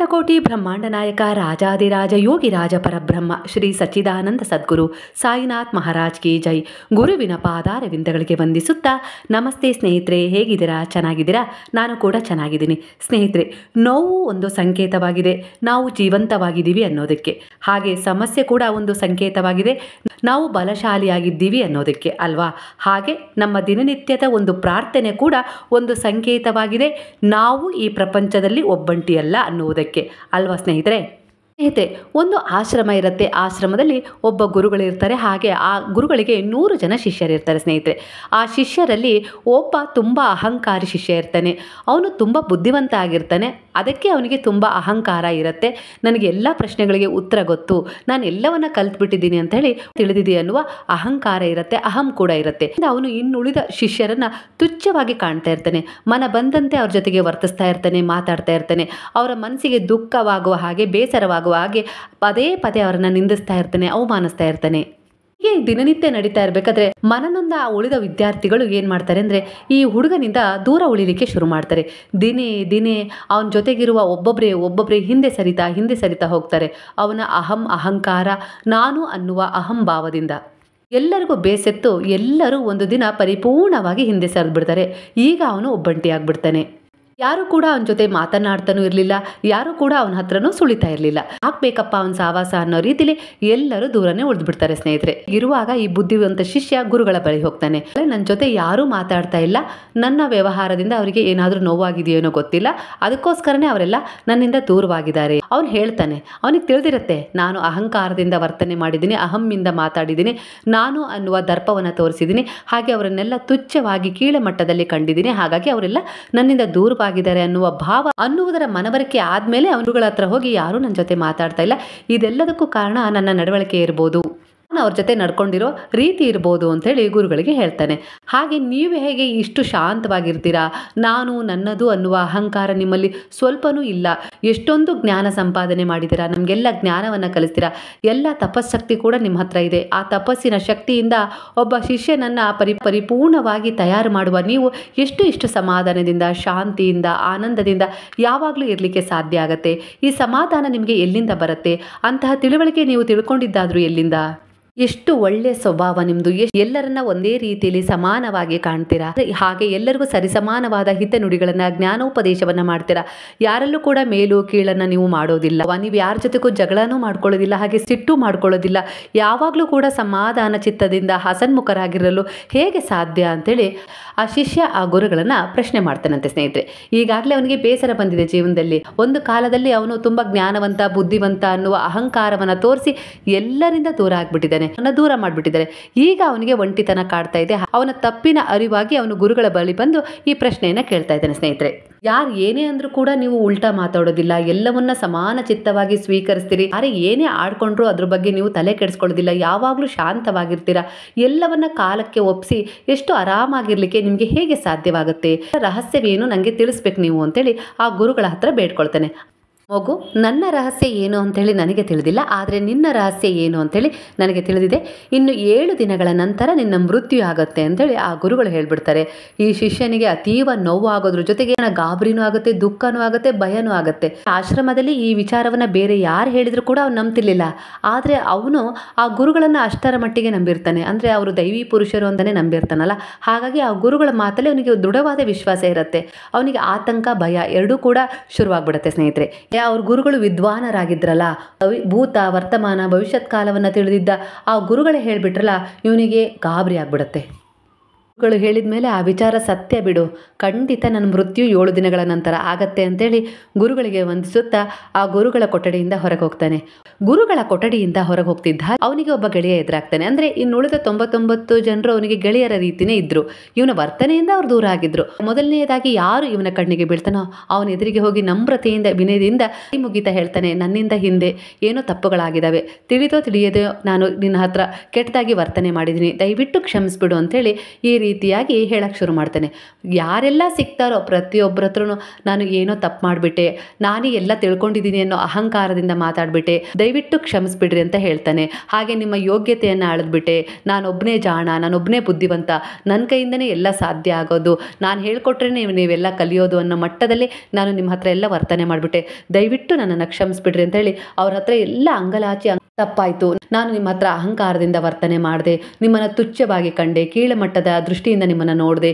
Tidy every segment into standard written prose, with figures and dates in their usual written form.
ಅಖಂಡಕೋಟಿ ಬ್ರಹ್ಮಾಂಡ ನಾಯಕ ರಾಜಾದಿರಾಜ ಯೋಗಿ ರಾಜ ಪರಬ್ರಹ್ಮ ಶ್ರೀ ಸಚ್ಚಿದಾನಂದ ಸದ್ಗುರು ಸಾಯಿನಾಥ್ ಮಹಾರಾಜ್ ಕಿ ಜೈ. ಗುರುವಿನ ಪಾದಾರವಿಂದಗಳಿಗೆ ವಂದಿಸುತ್ತಾ ನಮಸ್ತೆ ಸ್ನೇಹಿತರೆ, ಹೇಗಿದ್ದೀರಾ? ಚೆನ್ನಾಗಿದ್ದೀರಾ? ನಾನು ಕೂಡ ಚೆನ್ನಾಗಿದ್ದೀನಿ ಸ್ನೇಹಿತರೆ. ನೋವು ಒಂದು ಸಂಕೇತವಾಗಿದೆ ನಾವು ಜೀವಂತವಾಗಿದ್ದೀವಿ ಅನ್ನೋದಕ್ಕೆ, ಹಾಗೆ ಸಮಸ್ಯೆ ಕೂಡ ಒಂದು ಸಂಕೇತವಾಗಿದೆ ನಾವು ಬಲಶಾಲಿಯಾಗಿದ್ದೀವಿ ಅನ್ನೋದಕ್ಕೆ ಅಲ್ವಾ? ಹಾಗೆ ನಮ್ಮ ದಿನನಿತ್ಯದ ಒಂದು ಪ್ರಾರ್ಥನೆ ಕೂಡ ಒಂದು ಸಂಕೇತವಾಗಿದೆ ನಾವು ಈ ಪ್ರಪಂಚದಲ್ಲಿ ಒಬ್ಬಂಟಿಯಲ್ಲ ಅನ್ನುವುದಕ್ಕೆ ಅಲ್ವಾ ಸ್ನೇಹಿತರೆ? ಒಂದು ಆಶ್ರಮ ಇರುತ್ತೆ, ಆಶ್ರಮದಲ್ಲಿ ಒಬ್ಬ ಗುರುಗಳಿರ್ತಾರೆ, ಹಾಗೆ ಆ ಗುರುಗಳಿಗೆ 100 ಜನ ಶಿಷ್ಯರಿರ್ತಾರೆ ಸ್ನೇಹಿತರೆ. ಆ ಶಿಷ್ಯರಲ್ಲಿ ಒಬ್ಬ ತುಂಬ ಅಹಂಕಾರಿ ಶಿಷ್ಯ ಇರ್ತಾನೆ. ಅವನು ತುಂಬ ಬುದ್ಧಿವಂತ ಆಗಿರ್ತಾನೆ, ಅದಕ್ಕೆ ಅವನಿಗೆ ತುಂಬ ಅಹಂಕಾರ ಇರುತ್ತೆ. ನನಗೆ ಎಲ್ಲ ಪ್ರಶ್ನೆಗಳಿಗೆ ಉತ್ತರ ಗೊತ್ತು, ನಾನು ಎಲ್ಲವನ್ನ ಕಲ್ತ್ಬಿಟ್ಟಿದ್ದೀನಿ ಅಂತ ಹೇಳಿ ತಿಳಿದಿದೆ ಅನ್ನುವ ಅಹಂಕಾರ ಇರುತ್ತೆ, ಅಹಂ ಕೂಡ ಇರುತ್ತೆ. ಅವನು ಇನ್ನುಳಿದ ಶಿಷ್ಯರನ್ನ ತುಚ್ಛವಾಗಿ ಕಾಣ್ತಾ ಇರ್ತಾನೆ, ಮನ ಬಂದಂತೆ ಅವ್ರ ಜೊತೆಗೆ ವರ್ತಿಸ್ತಾ ಇರ್ತಾನೆ, ಮಾತಾಡ್ತಾ ಇರ್ತಾನೆ. ಅವರ ಮನಸ್ಸಿಗೆ ದುಃಖವಾಗುವ ಹಾಗೆ, ಬೇಸರವಾಗುವ ಹಾಗೆ ಪದೇ ಪದೇ ಅವರನ್ನ ನಿಂದಿಸ್ತಾ ಇರ್ತಾನೆ, ಅವಮಾನಿಸ್ತಾ ಇರ್ತಾನೆ. ಹೀಗೆ ದಿನನಿತ್ಯ ನಡೀತಾ ಇರಬೇಕಾದ್ರೆ ಮನನೊಂದ ಉಳಿದ ವಿದ್ಯಾರ್ಥಿಗಳು ಏನು ಮಾಡ್ತಾರೆ ಅಂದರೆ ಈ ಹುಡುಗನಿಂದ ದೂರ ಉಳಿಲಿಕ್ಕೆ ಶುರು ಮಾಡ್ತಾರೆ. ದಿನೇ ದಿನೇ ಅವನ ಜೊತೆಗಿರುವ ಒಬ್ಬೊಬ್ಬರೇ ಹಿಂದೆ ಸರಿತಾ ಹೋಗ್ತಾರೆ. ಅವನ ಅಹಂಕಾರ, ನಾನು ಅನ್ನುವ ಅಹಂಭಾವದಿಂದ ಎಲ್ಲರಿಗೂ ಬೇಸೆತ್ತು ಎಲ್ಲರೂ ಒಂದು ದಿನ ಪರಿಪೂರ್ಣವಾಗಿ ಹಿಂದೆ ಸರಿದ್ಬಿಡ್ತಾರೆ. ಈಗ ಅವನು ಒಬ್ಬಂಟಿಯಾಗ್ಬಿಡ್ತಾನೆ. ಯಾರು ಕೂಡ ಅವನ ಜೊತೆ ಮಾತನಾಡ್ತಾನೂ ಇರಲಿಲ್ಲ, ಯಾರು ಕೂಡ ಅವನ ಹತ್ರನೂ ಸುಳಿತಾ ಇರಲಿಲ್ಲ. ಹಾಕ್ಬೇಕಪ್ಪ ಅವನ ಸಾವಾಸ ಅನ್ನೋ ರೀತಿಲಿ ಎಲ್ಲರೂ ದೂರನೇ ಉಳಿದ್ಬಿಡ್ತಾರೆ ಸ್ನೇಹಿತರೆ. ಇರುವಾಗ ಈ ಬುದ್ಧಿವಂತ ಶಿಷ್ಯ ಗುರುಗಳ ಬಳಿ ಹೋಗ್ತಾನೆ. ನನ್ನ ಜೊತೆ ಯಾರೂ ಮಾತಾಡ್ತಾ ಇಲ್ಲ, ನನ್ನ ವ್ಯವಹಾರದಿಂದ ಅವರಿಗೆ ಏನಾದರೂ ನೋವಾಗಿದೆಯೇನೋ ಗೊತ್ತಿಲ್ಲ, ಅದಕ್ಕೋಸ್ಕರನೇ ಅವರೆಲ್ಲ ನನ್ನಿಂದ ದೂರವಾಗಿದ್ದಾರೆ. ಅವನು ಹೇಳ್ತಾನೆ, ಅವನಿಗೆ ತಿಳಿದಿರುತ್ತೆ ನಾನು ಅಹಂಕಾರದಿಂದ ವರ್ತನೆ ಮಾಡಿದ್ದೀನಿ, ಅಹಮ್ಮಿಂದ ಮಾತಾಡಿದ್ದೀನಿ, ನಾನು ಅನ್ನುವ ದರ್ಪವನ್ನು ತೋರಿಸಿದ್ದೀನಿ, ಹಾಗೆ ಅವರನ್ನೆಲ್ಲ ತುಚ್ಛವಾಗಿ ಕೀಳ ಮಟ್ಟದಲ್ಲಿ ಕಂಡಿದ್ದೀನಿ, ಹಾಗಾಗಿ ಅವರೆಲ್ಲ ನನ್ನಿಂದ ದೂರವಾಗಿದ್ದಾರೆ ಅನ್ನುವ ಭಾವ ಅನ್ನುವುದರ ಮನವರಿಕೆ ಆದ್ಮೇಲೆ ಅವರುಗಳ ಹತ್ರ ಹೋಗಿ ಯಾರು ನನ್ನ ಜೊತೆ ಮಾತಾಡ್ತಾ ಇಲ್ಲ, ಇದೆಲ್ಲದಕ್ಕೂ ಕಾರಣ ನನ್ನ ನಡವಳಿಕೆ ಇರ್ಬೋದು, ಅವ್ರ ಜೊತೆ ನಡ್ಕೊಂಡಿರೋ ರೀತಿ ಇರ್ಬೋದು ಅಂತೇಳಿ ಗುರುಗಳಿಗೆ ಹೇಳ್ತಾನೆ. ಹಾಗೆ ನೀವು ಹೇಗೆ ಇಷ್ಟು ಶಾಂತವಾಗಿರ್ತೀರಾ? ನಾನು ನನ್ನದು ಅನ್ನುವ ಅಹಂಕಾರ ನಿಮ್ಮಲ್ಲಿ ಸ್ವಲ್ಪನೂ ಇಲ್ಲ. ಎಷ್ಟೊಂದು ಜ್ಞಾನ ಸಂಪಾದನೆ ಮಾಡಿದ್ದೀರಾ, ನಮಗೆಲ್ಲ ಜ್ಞಾನವನ್ನು ಕಲಿಸ್ತೀರಾ, ಎಲ್ಲ ತಪಸ್ಸಕ್ತಿ ಕೂಡ ನಿಮ್ಮ ಹತ್ರ ಇದೆ. ಆ ತಪಸ್ಸಿನ ಶಕ್ತಿಯಿಂದ ಒಬ್ಬ ಶಿಷ್ಯನನ್ನು ಪರಿಪೂರ್ಣವಾಗಿ ತಯಾರು ಮಾಡುವ ನೀವು ಎಷ್ಟು ಸಮಾಧಾನದಿಂದ, ಶಾಂತಿಯಿಂದ, ಆನಂದದಿಂದ ಯಾವಾಗಲೂ ಇರಲಿಕ್ಕೆ ಸಾಧ್ಯ ಆಗತ್ತೆ? ಈ ಸಮಾಧಾನ ನಿಮಗೆ ಎಲ್ಲಿಂದ ಬರುತ್ತೆ? ಅಂತಹ ತಿಳುವಳಿಕೆ ನೀವು ತಿಳ್ಕೊಂಡಿದ್ದಾದ್ರೂ ಎಲ್ಲಿಂದ? ಎಷ್ಟು ಒಳ್ಳೆಯ ಸ್ವಭಾವ ನಿಮ್ಮದು, ಎಲ್ಲರನ್ನ ಒಂದೇ ರೀತಿಯಲ್ಲಿ ಸಮಾನವಾಗಿ ಕಾಣ್ತೀರಾ, ಹಾಗೆ ಎಲ್ಲರಿಗೂ ಸರಿಸಮಾನವಾದ ಹಿತನುಡಿಗಳನ್ನು, ಜ್ಞಾನೋಪದೇಶವನ್ನು ಮಾಡ್ತೀರಾ. ಯಾರಲ್ಲೂ ಕೂಡ ಮೇಲು ಕೀಳನ್ನು ನೀವು ಮಾಡೋದಿಲ್ಲ, ನೀವು ಯಾರ ಜೊತೆಗೂ ಜಗಳನೂ ಮಾಡ್ಕೊಳ್ಳೋದಿಲ್ಲ, ಹಾಗೆ ಸಿಟ್ಟು ಮಾಡ್ಕೊಳ್ಳೋದಿಲ್ಲ. ಯಾವಾಗಲೂ ಕೂಡ ಸಮಾಧಾನ ಚಿತ್ತದಿಂದ ಹಸನ್ಮುಖರಾಗಿರಲು ಹೇಗೆ ಸಾಧ್ಯ ಅಂತೇಳಿ ಆ ಶಿಷ್ಯ ಆ ಗುರುಗಳನ್ನು ಪ್ರಶ್ನೆ ಮಾಡ್ತಾನಂತೆ ಸ್ನೇಹಿತರೆ. ಈಗಾಗಲೇ ಅವನಿಗೆ ಬೇಸರ ಬಂದಿದೆ ಜೀವನದಲ್ಲಿ. ಒಂದು ಕಾಲದಲ್ಲಿ ಅವನು ತುಂಬ ಜ್ಞಾನವಂತ, ಬುದ್ಧಿವಂತ ಅನ್ನುವ ಅಹಂಕಾರವನ್ನು ತೋರಿಸಿ ಎಲ್ಲರಿಂದ ದೂರ ಆಗ್ಬಿಟ್ಟಿದ್ದಾನೆ, ದೂರ ಮಾಡಿಬಿಟ್ಟಿದ್ದಾರೆ. ಈಗ ಅವನಿಗೆ ಒಂಟಿತನ ಕಾಡ್ತಾ ಇದೆ. ಅವನ ತಪ್ಪಿನ ಅರಿವಾಗಿ ಅವನು ಗುರುಗಳ ಬಳಿ ಬಂದು ಈ ಪ್ರಶ್ನೆಯನ್ನ ಕೇಳ್ತಾ ಇದ್ದಾನೆ ಸ್ನೇಹಿತರೆ. ಯಾರು ಏನೇ ಅಂದ್ರೂ ಕೂಡ ನೀವು ಉಲ್ಟಾ ಮಾತಾಡೋದಿಲ್ಲ, ಎಲ್ಲವನ್ನ ಸಮಾನ ಚಿತ್ತವಾಗಿ ಸ್ವೀಕರಿಸ್ತೀರಿ. ಯಾರೇ ಏನೇ ಆಡ್ಕೊಂಡ್ರು ಅದ್ರ ಬಗ್ಗೆ ನೀವು ತಲೆ ಕೆಡಿಸ್ಕೊಳ್ಳೋದಿಲ್ಲ, ಯಾವಾಗಲೂ ಶಾಂತವಾಗಿರ್ತೀರಾ. ಎಲ್ಲವನ್ನ ಕಾಲಕ್ಕೆ ಒಪ್ಪಿಸಿ ಎಷ್ಟು ಆರಾಮಾಗಿರ್ಲಿಕ್ಕೆ ನಿಮಗೆ ಹೇಗೆ ಸಾಧ್ಯವಾಗುತ್ತೆ? ರಹಸ್ಯವೇನು ನನಗೆ ತಿಳಿಸ್ಬೇಕು ನೀವು ಅಂತೇಳಿ ಆ ಗುರುಗಳ ಹತ್ರ ಬೇಡ್ಕೊಳ್ತಾನೆ. ಮಗು, ನನ್ನ ರಹಸ್ಯ ಏನು ಅಂತೇಳಿ ನನಗೆ ತಿಳಿದಿಲ್ಲ, ಆದರೆ ನಿನ್ನ ರಹಸ್ಯ ಏನು ಅಂತೇಳಿ ನನಗೆ ತಿಳಿದಿದೆ. ಇನ್ನು 7 ದಿನಗಳ ನಂತರ ನಿನ್ನ ಮೃತ್ಯು ಆಗುತ್ತೆ ಅಂತೇಳಿ ಆ ಗುರುಗಳು ಹೇಳ್ಬಿಡ್ತಾರೆ. ಈ ಶಿಷ್ಯನಿಗೆ ಅತೀವ ನೋವು ಆಗೋದ್ರ ಜೊತೆಗೆ ಗಾಬರಿನೂ ಆಗುತ್ತೆ, ದುಃಖನೂ ಆಗುತ್ತೆ, ಭಯನೂ ಆಗುತ್ತೆ. ಆಶ್ರಮದಲ್ಲಿ ಈ ವಿಚಾರವನ್ನ ಬೇರೆ ಯಾರು ಹೇಳಿದ್ರು ಕೂಡ ಅವ್ನು ನಂಬ್ತಿರ್ಲಿಲ್ಲ, ಆದರೆ ಅವನು ಆ ಗುರುಗಳನ್ನ ಅಷ್ಟರ ಮಟ್ಟಿಗೆ ನಂಬಿರ್ತಾನೆ. ಅಂದರೆ ಅವರು ದೈವಿ ಪುರುಷರು ಅಂತಾನೆ ನಂಬಿರ್ತಾನಲ್ಲ, ಹಾಗಾಗಿ ಆ ಗುರುಗಳ ಮಾತಲ್ಲಿ ಅವನಿಗೆ ದೃಢವಾದ ವಿಶ್ವಾಸ ಇರುತ್ತೆ. ಅವನಿಗೆ ಆತಂಕ, ಭಯ ಎರಡೂ ಕೂಡ ಶುರುವಾಗ್ಬಿಡುತ್ತೆ ಸ್ನೇಹಿತರೆ. ಅವ್ರ ಗುರುಗಳು ವಿದ್ವಾನರಾಗಿದ್ರಲ್ಲ, ಭೂತ, ವರ್ತಮಾನ, ಭವಿಷ್ಯತ್ ಕಾಲವನ್ನು ತಿಳಿದಿದ್ದ ಆ ಗುರುಗಳೇ ಹೇಳ್ಬಿಟ್ರಲ್ಲ, ಇವನಿಗೆ ಗಾಬರಿ ಆಗ್ಬಿಡುತ್ತೆ. ಗುರುಗಳು ಹೇಳಿದ ಮೇಲೆ ಆ ವಿಚಾರ ಸತ್ಯ ಬಿಡು, ಖಂಡಿತ ನನ್ನ ಮೃತ್ಯು 7 ದಿನಗಳ ನಂತರ ಆಗತ್ತೆ ಅಂತೇಳಿ ಗುರುಗಳಿಗೆ ವಂದಿಸುತ್ತಾ ಆ ಗುರುಗಳ ಕೊಠಡಿಯಿಂದ ಹೊರಗೆ ಹೋಗ್ತಾನೆ. ಗುರುಗಳ ಕೊಠಡಿಯಿಂದ ಹೊರಗೆ ಹೋಗ್ತಿದ್ದ ಅವನಿಗೆ ಒಬ್ಬ ಗೆಳೆಯ ಎದುರಾಗ್ತಾನೆ. ಅಂದರೆ ಇನ್ನುಳಿದ 99 ಜನರು ಅವನಿಗೆ ಗೆಳೆಯರ ರೀತಿಯೇ ಇದ್ರು. ಇವನ ವರ್ತನೆಯಿಂದ ಅವ್ರು ದೂರ ಆಗಿದ್ರು. ಮೊದಲನೆಯದಾಗಿ ಯಾರು ಇವನ ಕಣ್ಣಿಗೆ ಬೀಳ್ತಾನೋ ಅವನ ಎದುರಿಗೆ ಹೋಗಿ ನಮ್ರತೆಯಿಂದ, ವಿನಯದಿಂದ ಕೈ ಮುಗಿತಾ ಹೇಳ್ತಾನೆ, ನನ್ನಿಂದ ಹಿಂದೆ ಏನೋ ತಪ್ಪುಗಳಾಗಿದ್ದಾವೆ, ತಿಳಿಯದೋ ನಾನು ನಿನ್ನ ಹತ್ರ ಕೆಟ್ಟದಾಗಿ ವರ್ತನೆ ಮಾಡಿದ್ದೀನಿ, ದಯವಿಟ್ಟು ಕ್ಷಮಿಸ್ಬಿಡು ಅಂತೇಳಿ ಈ ರೀತಿಯಾಗಿ ಹೇಳಕ್ಕೆ ಶುರು ಮಾಡ್ತಾನೆ. ಯಾರೆಲ್ಲ ಸಿಗ್ತಾರೋ ಪ್ರತಿಯೊಬ್ಬರ ಹತ್ರನೂ ನಾನು ಏನೋ ತಪ್ಪು ಮಾಡಿಬಿಟ್ಟೆ, ನಾನೇ ಎಲ್ಲ ತಿಳ್ಕೊಂಡಿದ್ದೀನಿ ಅನ್ನೋ ಅಹಂಕಾರದಿಂದ ಮಾತಾಡಿಬಿಟ್ಟೆ, ದಯವಿಟ್ಟು ಕ್ಷಮಿಸ್ಬಿಡ್ರಿ ಅಂತ ಹೇಳ್ತಾನೆ. ಹಾಗೆ ನಿಮ್ಮ ಯೋಗ್ಯತೆಯನ್ನು ಅಳೆದ್ಬಿಟ್ಟೆ, ನಾನೊಬ್ಬನೇ ಜಾಣ, ನಾನೊಬ್ಬನೇ ಬುದ್ಧಿವಂತ, ನನ್ನ ಕೈಯಿಂದನೇ ಎಲ್ಲ ಸಾಧ್ಯ ಆಗೋದು, ನಾನು ಹೇಳ್ಕೊಟ್ರೆ ನೀವೆಲ್ಲ ಕಲಿಯೋದು ಅನ್ನೋ ಮಟ್ಟದಲ್ಲಿ ನಾನು ನಿಮ್ಮ ಹತ್ರ ಎಲ್ಲ ವರ್ತನೆ ಮಾಡಿಬಿಟ್ಟೆ, ದಯವಿಟ್ಟು ನನ್ನನ್ನು ಕ್ಷಮಿಸ್ಬಿಡ್ರಿ ಅಂತ ಹೇಳಿ ಅವ್ರ ಹತ್ರ ಎಲ್ಲ ಅಂಗಲಾಚಿ ತಪ್ಪಾಯಿತು, ನಾನು ನಿಮ್ಮ ಹತ್ರ ಅಹಂಕಾರದಿಂದ ವರ್ತನೆ ಮಾಡಿದೆ, ನಿಮ್ಮನ್ನು ತುಚ್ಛವಾಗಿ ಕಂಡೆ, ಕೀಳುಮಟ್ಟದ ದೃಷ್ಟಿಯಿಂದ ನಿಮ್ಮನ್ನು ನೋಡಿದೆ,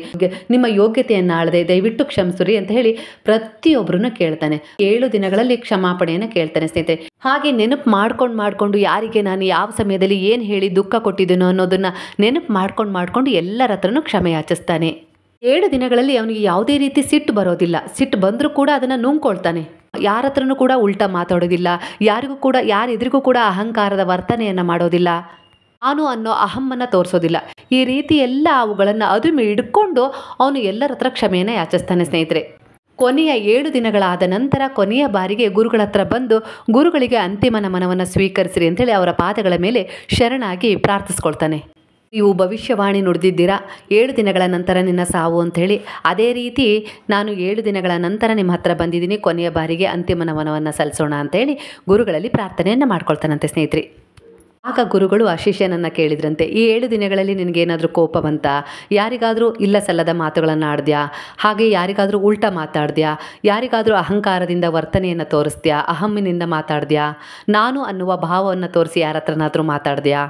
ನಿಮ್ಮ ಯೋಗ್ಯತೆಯನ್ನು ಆಳದೆ, ದಯವಿಟ್ಟು ಕ್ಷಮಿಸ್ರಿ ಅಂತ ಹೇಳಿ ಪ್ರತಿಯೊಬ್ಬರನ್ನು ಕೇಳ್ತಾನೆ. 7 ದಿನಗಳಲ್ಲಿ ಕ್ಷಮಾಪಣೆಯನ್ನು ಕೇಳ್ತಾನೆ ಸ್ನೇಹಿತರೆ. ಹಾಗೆ ನೆನಪು ಮಾಡ್ಕೊಂಡು ಯಾರಿಗೆ ನಾನು ಯಾವ ಸಮಯದಲ್ಲಿ ಏನು ಹೇಳಿ ದುಃಖ ಕೊಟ್ಟಿದ್ದೀನೋ ಅನ್ನೋದನ್ನು ನೆನಪು ಮಾಡ್ಕೊಂಡು ಎಲ್ಲರ ಹತ್ರನೂ ಕ್ಷಮೆ ಯಾಚಿಸ್ತಾನೆ. 7 ದಿನಗಳಲ್ಲಿ ಅವನಿಗೆ ಯಾವುದೇ ರೀತಿ ಸಿಟ್ಟು ಬರೋದಿಲ್ಲ. ಸಿಟ್ಟು ಬಂದರೂ ಕೂಡ ಅದನ್ನು ನುಂಗ್ಕೊಳ್ತಾನೆ. ಯಾರ ಹತ್ರನೂ ಕೂಡ ಉಲ್ಟಾ ಮಾತಾಡೋದಿಲ್ಲ, ಯಾರೆದುರಿಗೂ ಕೂಡ ಅಹಂಕಾರದ ವರ್ತನೆಯನ್ನು ಮಾಡೋದಿಲ್ಲ, ನಾನು ಅನ್ನೋ ಅಹಮ್ಮನ್ನು ತೋರಿಸೋದಿಲ್ಲ. ಈ ರೀತಿ ಎಲ್ಲ ಅವುಗಳನ್ನು ಅದುಮಿ ಹಿಡ್ಕೊಂಡು ಅವನು ಎಲ್ಲರ ಹತ್ರ ಕ್ಷಮೆಯನ್ನು ಯಾಚಿಸ್ತಾನೆ ಸ್ನೇಹಿತರೆ. ಕೊನೆಯ 7 ದಿನಗಳಾದ ನಂತರ ಕೊನೆಯ ಬಾರಿಗೆ ಗುರುಗಳ ಹತ್ರ ಬಂದು ಗುರುಗಳಿಗೆ ಅಂತಿಮ ನಮನವನ್ನು ಸ್ವೀಕರಿಸಿರಿ ಅಂತೇಳಿ ಅವರ ಪಾದಗಳ ಮೇಲೆ ಶರಣಾಗಿ ಪ್ರಾರ್ಥಿಸ್ಕೊಳ್ತಾನೆ. ನೀವು ಭವಿಷ್ಯವಾಣಿ ನುಡಿದಿದ್ದೀರಾ, 7 ದಿನಗಳ ನಂತರ ನಿನ್ನ ಸಾವು ಅಂಥೇಳಿ. ಅದೇ ರೀತಿ ನಾನು 7 ದಿನಗಳ ನಂತರ ನಿಮ್ಮ ಹತ್ರ ಬಂದಿದ್ದೀನಿ, ಕೊನೆಯ ಬಾರಿಗೆ ಅಂತಿಮ ನಮನವನ್ನು ಸಲ್ಲಿಸೋಣ ಅಂತೇಳಿ ಗುರುಗಳಲ್ಲಿ ಪ್ರಾರ್ಥನೆಯನ್ನು ಮಾಡ್ಕೊಳ್ತಾನಂತೆ ಸ್ನೇಹಿತರೆ. ಆಗ ಗುರುಗಳು ಆ ಶಿಷ್ಯನನ್ನು ಕೇಳಿದ್ರಂತೆ, ಈ 7 ದಿನಗಳಲ್ಲಿ ನಿನಗೇನಾದರೂ ಕೋಪ ಬಂತಾ, ಯಾರಿಗಾದರೂ ಇಲ್ಲ ಸಲ್ಲದ ಮಾತುಗಳನ್ನು ಆಡ್ದ್ಯಾ, ಹಾಗೆ ಯಾರಿಗಾದರೂ ಉಲ್ಟಾ ಮಾತಾಡ್ದ್ಯಾ, ಯಾರಿಗಾದರೂ ಅಹಂಕಾರದಿಂದ ವರ್ತನೆಯನ್ನು ತೋರಿಸ್ದ್ಯಾ, ಅಹಮ್ಮಿನಿಂದ ಮಾತಾಡ್ದ್ಯಾ, ನಾನು ಅನ್ನುವ ಭಾವವನ್ನು ತೋರಿಸಿ ಯಾರ ಹತ್ರನಾದರೂ ಮಾತಾಡ್ದ್ಯಾ?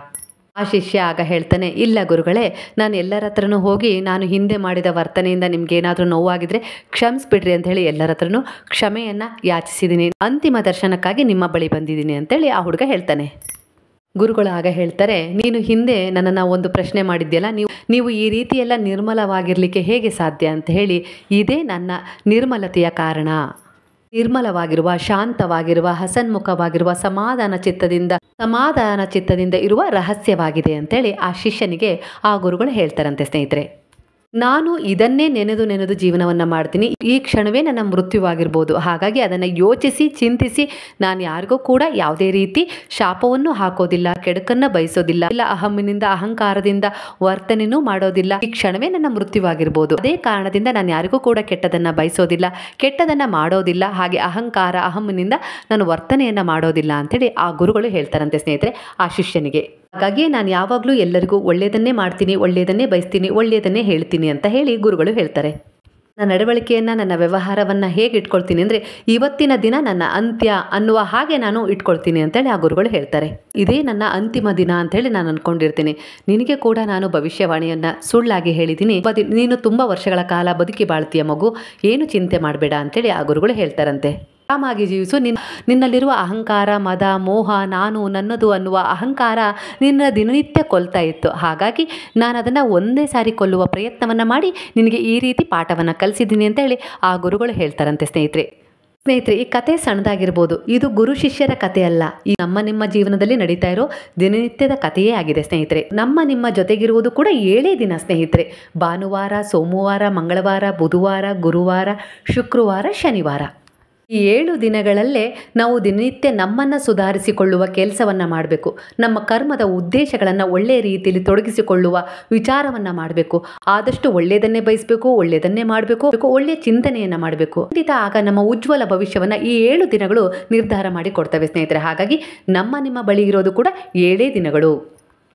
ಆ ಶಿಷ್ಯ ಆಗ ಹೇಳ್ತಾನೆ, ಇಲ್ಲ ಗುರುಗಳೇ, ನಾನು ಎಲ್ಲರ ಹತ್ರನೂ ಹೋಗಿ ನಾನು ಹಿಂದೆ ಮಾಡಿದ ವರ್ತನೆಯಿಂದ ನಿಮ್ಗೇನಾದರೂ ನೋವಾಗಿದ್ರೆ ಕ್ಷಮಿಸ್ಬಿಡ್ರಿ ಅಂತ ಹೇಳಿ ಎಲ್ಲರ ಹತ್ರನೂ ಕ್ಷಮೆಯನ್ನು ಯಾಚಿಸಿದ್ದೀನಿ, ಅಂತಿಮ ದರ್ಶನಕ್ಕಾಗಿ ನಿಮ್ಮ ಬಳಿ ಬಂದಿದ್ದೀನಿ ಅಂತೇಳಿ ಆ ಹುಡುಗ ಹೇಳ್ತಾನೆ. ಗುರುಗಳು ಆಗ ಹೇಳ್ತಾರೆ, ನೀನು ಹಿಂದೆ ನನ್ನನ್ನು ಒಂದು ಪ್ರಶ್ನೆ ಮಾಡಿದ್ಯಲ್ಲ, ನೀವು ಈ ರೀತಿಯೆಲ್ಲ ನಿರ್ಮಲವಾಗಿರಲಿಕ್ಕೆ ಹೇಗೆ ಸಾಧ್ಯ ಅಂತ ಹೇಳಿ, ಇದೇ ನನ್ನ ನಿರ್ಮಲತೆಯ ಕಾರಣ. ನಿರ್ಮಲವಾಗಿರುವ, ಶಾಂತವಾಗಿರುವ, ಹಸನ್ಮುಖವಾಗಿರುವ, ಸಮಾಧಾನ ಚಿತ್ತದಿಂದ ಇರುವ ರಹಸ್ಯವಾಗಿದೆ ಅಂತೇಳಿ ಆ ಶಿಷ್ಯನಿಗೆ ಆ ಗುರುಗಳು ಹೇಳ್ತಾರಂತೆ ಸ್ನೇಹಿತರೆ. ನಾನು ಇದನ್ನೇ ನೆನೆದು ಜೀವನವನ್ನು ಮಾಡ್ತೀನಿ, ಈ ಕ್ಷಣವೇ ನನ್ನ ಮೃತ್ಯುವಾಗಿರ್ಬೋದು, ಹಾಗಾಗಿ ಅದನ್ನು ಯೋಚಿಸಿ ಚಿಂತಿಸಿ ನಾನು ಯಾರಿಗೂ ಕೂಡ ಯಾವುದೇ ರೀತಿ ಶಾಪವನ್ನು ಹಾಕೋದಿಲ್ಲ, ಕೆಡುಕನ್ನು ಬಯಸೋದಿಲ್ಲ, ಇಲ್ಲ ಅಹಮ್ಮಿನಿಂದ ಅಹಂಕಾರದಿಂದ ವರ್ತನೆಯೂ ಮಾಡೋದಿಲ್ಲ, ಈ ಕ್ಷಣವೇ ನನ್ನ ಮೃತ್ಯುವಾಗಿರ್ಬೋದು, ಅದೇ ಕಾರಣದಿಂದ ನಾನು ಯಾರಿಗೂ ಕೂಡ ಕೆಟ್ಟದನ್ನು ಬಯಸೋದಿಲ್ಲ, ಕೆಟ್ಟದನ್ನು ಮಾಡೋದಿಲ್ಲ, ಹಾಗೆ ಅಹಂಕಾರ ಅಹಮ್ಮಿನಿಂದ ನಾನು ವರ್ತನೆಯನ್ನು ಮಾಡೋದಿಲ್ಲ ಅಂತೇಳಿ ಆ ಗುರುಗಳು ಹೇಳ್ತಾರಂತೆ ಸ್ನೇಹಿತರೆ ಆ ಶಿಷ್ಯನಿಗೆ. ಹಾಗಾಗಿ ನಾನು ಯಾವಾಗಲೂ ಎಲ್ಲರಿಗೂ ಒಳ್ಳೆಯದನ್ನೇ ಮಾಡ್ತೀನಿ, ಒಳ್ಳೆಯದನ್ನೇ ಬಯಸ್ತೀನಿ, ಒಳ್ಳೆಯದನ್ನೇ ಹೇಳ್ತೀನಿ ಅಂತ ಹೇಳಿ ಗುರುಗಳು ಹೇಳ್ತಾರೆ. ನನ್ನ ನಡವಳಿಕೆಯನ್ನು, ನನ್ನ ವ್ಯವಹಾರವನ್ನು ಹೇಗೆ ಇಟ್ಕೊಳ್ತೀನಿ ಅಂದರೆ ಇವತ್ತಿನ ದಿನ ನನ್ನ ಅಂತ್ಯ ಅನ್ನುವ ಹಾಗೆ ನಾನು ಇಟ್ಕೊಳ್ತೀನಿ ಅಂತೇಳಿ ಆ ಗುರುಗಳು ಹೇಳ್ತಾರೆ. ಇದೇ ನನ್ನ ಅಂತಿಮ ದಿನ ಅಂತೇಳಿ ನಾನು ಅಂದ್ಕೊಂಡಿರ್ತೀನಿ, ನಿನಗೆ ಕೂಡ ನಾನು ಭವಿಷ್ಯವಾಣಿಯನ್ನು ಸುಳ್ಳಾಗಿ ಹೇಳಿದ್ದೀನಿ, ನೀನು ತುಂಬ ವರ್ಷಗಳ ಕಾಲ ಬದುಕಿ ಬಾಳ್ತೀಯ ಮಗು, ಏನು ಚಿಂತೆ ಮಾಡಬೇಡ ಅಂತೇಳಿ ಆ ಗುರುಗಳು ಹೇಳ್ತಾರಂತೆ. ಆರಾಮಾಗಿ ಜೀವಿಸು, ನಿನ್ನಲ್ಲಿರುವ ಅಹಂಕಾರ, ಮದ, ಮೋಹ, ನಾನು ನನ್ನದು ಅನ್ನುವ ಅಹಂಕಾರ ನಿನ್ನ ದಿನನಿತ್ಯ ಕೊಲ್ತಾ ಇತ್ತು, ಹಾಗಾಗಿ ನಾನು ಅದನ್ನು ಒಂದೇ ಸಾರಿ ಕೊಲ್ಲುವ ಪ್ರಯತ್ನವನ್ನು ಮಾಡಿ ನಿನಗೆ ಈ ರೀತಿ ಪಾಠವನ್ನು ಕಲಿಸಿದ್ದೀನಿ ಅಂತ ಹೇಳಿ ಆ ಗುರುಗಳು ಹೇಳ್ತಾರಂತೆ ಸ್ನೇಹಿತರೆ. ಈ ಕತೆ ಸಣ್ಣದಾಗಿರ್ಬೋದು, ಇದು ಗುರು ಶಿಷ್ಯರ ಕತೆ ಅಲ್ಲ, ಈ ನಿಮ್ಮ ಜೀವನದಲ್ಲಿ ನಡೀತಾ ಇರೋ ದಿನನಿತ್ಯದ ಕಥೆಯೇ ಆಗಿದೆ ಸ್ನೇಹಿತರೆ. ನಿಮ್ಮ ಜೊತೆಗಿರುವುದು ಕೂಡ 7 ದಿನ ಸ್ನೇಹಿತರೆ. ಭಾನುವಾರ, ಸೋಮವಾರ, ಮಂಗಳವಾರ, ಬುಧವಾರ, ಗುರುವಾರ, ಶುಕ್ರವಾರ, ಶನಿವಾರ. ಈ 7 ದಿನಗಳಲ್ಲೇ ನಾವು ದಿನನಿತ್ಯ ನಮ್ಮನ್ನು ಸುಧಾರಿಸಿಕೊಳ್ಳುವ ಕೆಲಸವನ್ನು ಮಾಡಬೇಕು, ನಮ್ಮ ಕರ್ಮದ ಉದ್ದೇಶಗಳನ್ನು ಒಳ್ಳೆಯ ರೀತಿಯಲ್ಲಿ ತೊಡಗಿಸಿಕೊಳ್ಳುವ ವಿಚಾರವನ್ನು ಮಾಡಬೇಕು, ಆದಷ್ಟು ಒಳ್ಳೆಯದನ್ನೇ ಬಯಸಬೇಕು, ಒಳ್ಳೆಯದನ್ನೇ ಮಾಡಬೇಕು, ಒಳ್ಳೆಯ ಚಿಂತನೆಯನ್ನು ಮಾಡಬೇಕು. ಖಂಡಿತ ಆಗ ನಮ್ಮ ಉಜ್ವಲ ಭವಿಷ್ಯವನ್ನು ಈ 7 ದಿನಗಳು ನಿರ್ಧಾರ ಮಾಡಿ ಕೊಡ್ತವೆ ಸ್ನೇಹಿತರೆ. ಹಾಗಾಗಿ ನಿಮ್ಮ ಬಳಿ ಇರೋದು ಕೂಡ 7 ದಿನಗಳು.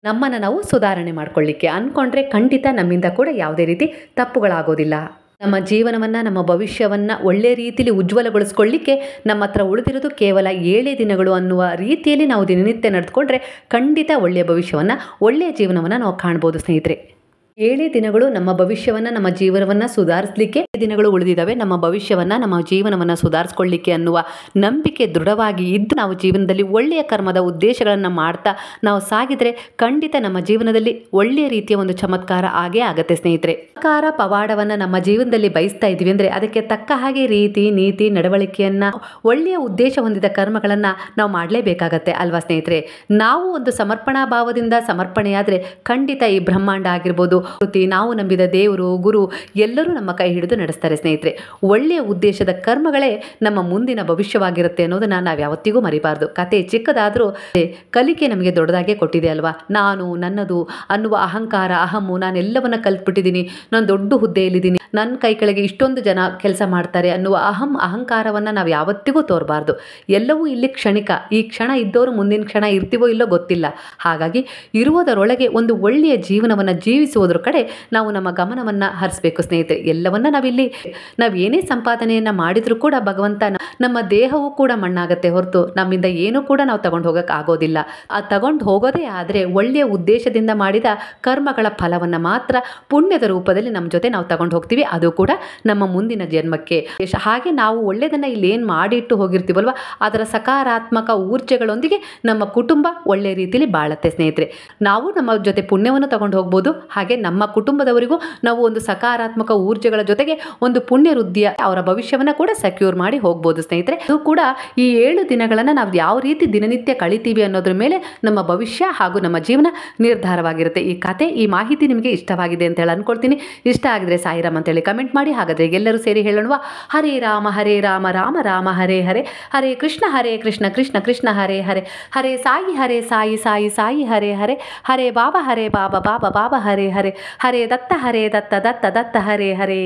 ನಮ್ಮನ್ನು ನಾವು ಸುಧಾರಣೆ ಮಾಡಿಕೊಳ್ಳಿಕ್ಕೆ ಅಂದ್ಕೊಂಡ್ರೆ ಖಂಡಿತ ನಮ್ಮಿಂದ ಕೂಡ ಯಾವುದೇ ರೀತಿ ತಪ್ಪುಗಳಾಗೋದಿಲ್ಲ. ನಮ್ಮ ಜೀವನವನ್ನು, ನಮ್ಮ ಭವಿಷ್ಯವನ್ನು ಒಳ್ಳೆಯ ರೀತಿಯಲ್ಲಿ ಉಜ್ವಲಗೊಳಿಸ್ಕೊಳ್ಳಿಕ್ಕೆ ನಮ್ಮ ಹತ್ರ ಉಳಿದಿರೋದು ಕೇವಲ 7 ದಿನಗಳು ಅನ್ನುವ ರೀತಿಯಲ್ಲಿ ನಾವು ದಿನನಿತ್ಯ ನಡೆದುಕೊಂಡ್ರೆ ಖಂಡಿತ ಒಳ್ಳೆಯ ಭವಿಷ್ಯವನ್ನು, ಒಳ್ಳೆಯ ಜೀವನವನ್ನು ನಾವು ಕಾಣ್ಬೋದು ಸ್ನೇಹಿತರೆ. 7 ದಿನಗಳು ನಮ್ಮ ಭವಿಷ್ಯವನ್ನು, ನಮ್ಮ ಜೀವನವನ್ನು ಸುಧಾರಿಸಲಿಕ್ಕೆ ದಿನಗಳು ಉಳಿದಿದ್ದಾವೆ. ನಮ್ಮ ಭವಿಷ್ಯವನ್ನು, ನಮ್ಮ ಜೀವನವನ್ನು ಸುಧಾರಿಸ್ಕೊಳ್ಳಿಕ್ಕೆ ಅನ್ನುವ ನಂಬಿಕೆ ದೃಢವಾಗಿ ಇದ್ದು ನಾವು ಜೀವನದಲ್ಲಿ ಒಳ್ಳೆಯ ಕರ್ಮದ ಉದ್ದೇಶಗಳನ್ನು ಮಾಡ್ತಾ ನಾವು ಸಾಗಿದರೆ ಖಂಡಿತ ನಮ್ಮ ಜೀವನದಲ್ಲಿ ಒಳ್ಳೆಯ ರೀತಿಯ ಒಂದು ಚಮತ್ಕಾರ ಆಗೇ ಆಗುತ್ತೆ ಸ್ನೇಹಿತರೆ. ಅಹಂಕಾರ ಪವಾಡವನ್ನು ನಮ್ಮ ಜೀವನದಲ್ಲಿ ಬಯಸ್ತಾ ಇದ್ದೀವಿ ಅಂದರೆ ಅದಕ್ಕೆ ತಕ್ಕ ಹಾಗೆ ರೀತಿ, ನೀತಿ, ನಡವಳಿಕೆಯನ್ನು, ಒಳ್ಳೆಯ ಉದ್ದೇಶ ಹೊಂದಿದ ಕರ್ಮಗಳನ್ನು ನಾವು ಮಾಡಲೇಬೇಕಾಗತ್ತೆ ಅಲ್ವಾ ಸ್ನೇಹಿತರೆ. ನಾವು ಒಂದು ಸಮರ್ಪಣಾ ಭಾವದಿಂದ ಸಮರ್ಪಣೆಯಾದರೆ ಖಂಡಿತ ಈ ಬ್ರಹ್ಮಾಂಡ ಆಗಿರ್ಬೋದು, ನಾವು ನಂಬಿದ ದೇವರು, ಗುರು ಎಲ್ಲರೂ ನಮ್ಮ ಕೈ ಹಿಡಿದು ನಡೆಸ್ತಾರೆ ಸ್ನೇಹಿತರೆ. ಒಳ್ಳೆಯ ಉದ್ದೇಶದ ಕರ್ಮಗಳೇ ನಮ್ಮ ಮುಂದಿನ ಭವಿಷ್ಯವಾಗಿರುತ್ತೆ ಅನ್ನೋದನ್ನ ನಾವು ಯಾವತ್ತಿಗೂ ಮರಿಬಾರ್ದು. ಕತೆ ಚಿಕ್ಕದಾದರೂ ಕಲಿಕೆ ನಮಗೆ ದೊಡ್ಡದಾಗೆ ಕೊಟ್ಟಿದೆ ಅಲ್ವಾ. ನಾನು ನನ್ನದು ಅನ್ನುವ ಅಹಂಕಾರ, ಅಹಮ್ಮು, ನಾನೆಲ್ಲವನ್ನ ಕಲ್ತ್ಬಿಟ್ಟಿದ್ದೀನಿ, ನಾನು ದೊಡ್ಡ ಹುದ್ದೆಯಲ್ಲಿದ್ದೀನಿ, ನನ್ನ ಕೈ ಕೆಳಗೆ ಇಷ್ಟೊಂದು ಜನ ಕೆಲಸ ಮಾಡ್ತಾರೆ ಅನ್ನುವ ಅಹಂಕಾರವನ್ನು ನಾವು ಯಾವತ್ತಿಗೂ ತೋರಬಾರ್ದು. ಎಲ್ಲವೂ ಇಲ್ಲಿ ಕ್ಷಣಿಕ. ಈ ಕ್ಷಣ ಇದ್ದವರು ಮುಂದಿನ ಕ್ಷಣ ಇರ್ತೀವೋ ಇಲ್ಲೋ ಗೊತ್ತಿಲ್ಲ. ಹಾಗಾಗಿ ಇರುವುದರೊಳಗೆ ಒಂದು ಒಳ್ಳೆಯ ಜೀವನವನ್ನು ಜೀವಿಸುವುದರ ಕಡೆ ನಾವು ನಮ್ಮ ಗಮನವನ್ನು ಹರಿಸಬೇಕು ಸ್ನೇಹಿತರೆ. ಎಲ್ಲವನ್ನ ನಾವು ಏನೇ ಸಂಪಾದನೆಯನ್ನು ಮಾಡಿದರೂ ಕೂಡ ಭಗವಂತ, ನಮ್ಮ ದೇಹವೂ ಕೂಡ ಮಣ್ಣಾಗತ್ತೆ ಹೊರತು ನಮ್ಮಿಂದ ಏನೂ ಕೂಡ ನಾವು ತಗೊಂಡು ಹೋಗಕ್ಕೆ ಆಗೋದಿಲ್ಲ. ಆ ತಗೊಂಡು ಹೋಗೋದೇ ಆದರೆ ಒಳ್ಳೆಯ ಉದ್ದೇಶದಿಂದ ಮಾಡಿದ ಕರ್ಮಗಳ ಫಲವನ್ನು ಮಾತ್ರ ಪುಣ್ಯದ ರೂಪದಲ್ಲಿ ನಮ್ಮ ಜೊತೆ ನಾವು ತಗೊಂಡು ಹೋಗ್ತೀವಿ. ಅದು ಕೂಡ ನಮ್ಮ ಮುಂದಿನ ಜನ್ಮಕ್ಕೆ. ಹಾಗೆ ನಾವು ಒಳ್ಳೆಯದನ್ನು ಇಲ್ಲಿ ಏನು ಮಾಡಿಟ್ಟು ಹೋಗಿರ್ತೀವಲ್ವ, ಅದರ ಸಕಾರಾತ್ಮಕ ಊರ್ಜೆಗಳೊಂದಿಗೆ ನಮ್ಮ ಕುಟುಂಬ ಒಳ್ಳೆ ರೀತಿಯಲ್ಲಿ ಬಾಳತ್ತೆ ಸ್ನೇಹಿತರೆ. ನಾವು ನಮ್ಮ ಜೊತೆ ಪುಣ್ಯವನ್ನು ತಗೊಂಡು ಹೋಗ್ಬೋದು, ಹಾಗೆ ನಮ್ಮ ಕುಟುಂಬದವರಿಗೂ ನಾವು ಒಂದು ಸಕಾರಾತ್ಮಕ ಊರ್ಜೆಗಳ ಜೊತೆಗೆ ಒಂದು ಪುಣ್ಯ ವೃದ್ಧಿಯ ಅವರ ಭವಿಷ್ಯವನ್ನು ಕೂಡ ಸೆಕ್ಯೂರ್ ಮಾಡಿ ಹೋಗ್ಬೋದು ಸ್ನೇಹಿತರೆ. ಅದು ಕೂಡ ಈ 7 ದಿನಗಳನ್ನು ನಾವು ಯಾವ ರೀತಿ ದಿನನಿತ್ಯ ಕಳಿತೀವಿ ಅನ್ನೋದ್ರ ಮೇಲೆ ನಮ್ಮ ಭವಿಷ್ಯ ಹಾಗೂ ನಮ್ಮ ಜೀವನ ನಿರ್ಧಾರವಾಗಿರುತ್ತೆ. ಈ ಕತೆ, ಈ ಮಾಹಿತಿ ನಿಮಗೆ ಇಷ್ಟವಾಗಿದೆ ಅಂತ ಹೇಳಿ ಅನ್ಕೊಳ್ತೀನಿ. ಇಷ್ಟ ಆಗಿದ್ರೆ ಸಾಯಿರಾಮ್ ಅಂತೇಳಿ ಕಮೆಂಟ್ ಮಾಡಿ. ಹಾಗಾದರೆ ಎಲ್ಲರೂ ಸೇರಿ ಹೇಳೋಣ, ಹರೇ ರಾಮ ರಾಮ ರಾಮ ಹರೇ ಹರೇ, ಹರೇ ಕೃಷ್ಣ ಕೃಷ್ಣ ಕೃಷ್ಣ ಹರೇ ಹರೇ, ಹರೇ ಸಾಯಿ ಸಾಯಿ ಹರೇ ಹರೇ, ಹರೇ ಬಾಬಾ ಬಾಬಾ ಬಾಬಾ ಹರೇ ಹರೇ, ಹರೇ ದತ್ತ ದತ್ತ ಹರೇ ಹರೇ.